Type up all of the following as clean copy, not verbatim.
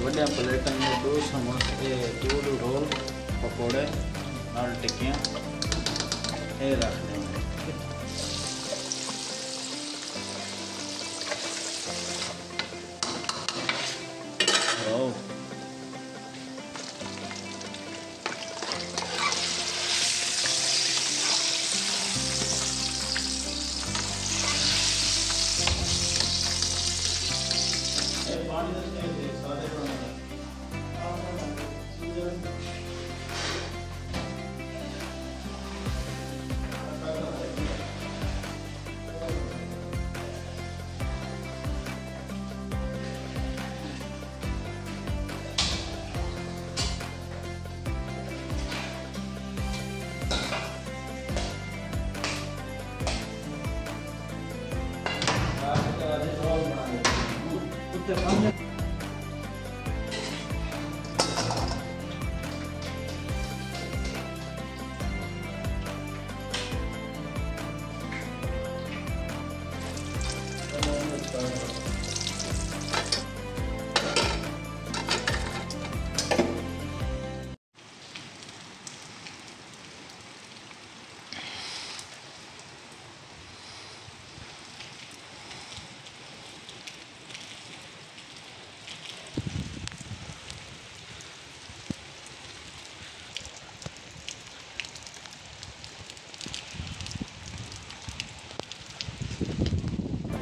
बड़े प्लेट में 2 समोसे 2 रोल पकौड़े और टिक्कियाँ ये रख देंगे।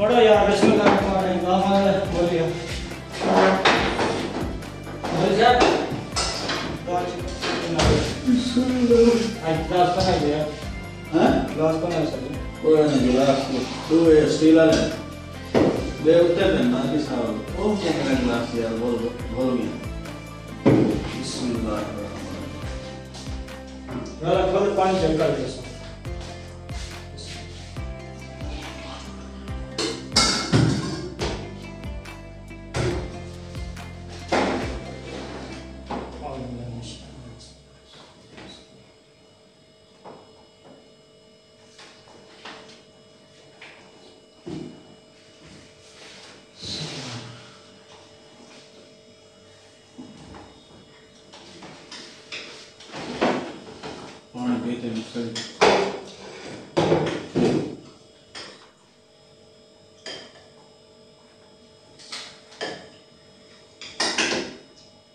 पढ़ो यार बिस्मिल्लाह बोलिए ग्लास बनाई दिया ग्लास बनाया सर पूरा नहीं गिलास तो ये स्टील वाला ले उतर देना कि साहब ओ क्या गिलास यार बोल गया बिस्मिल्लाह यार थोड़ा पानी चल कर दे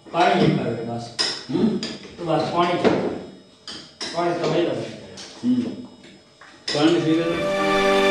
पानी कर दे बस तो बस पानी तो वही लगे पानी पी ले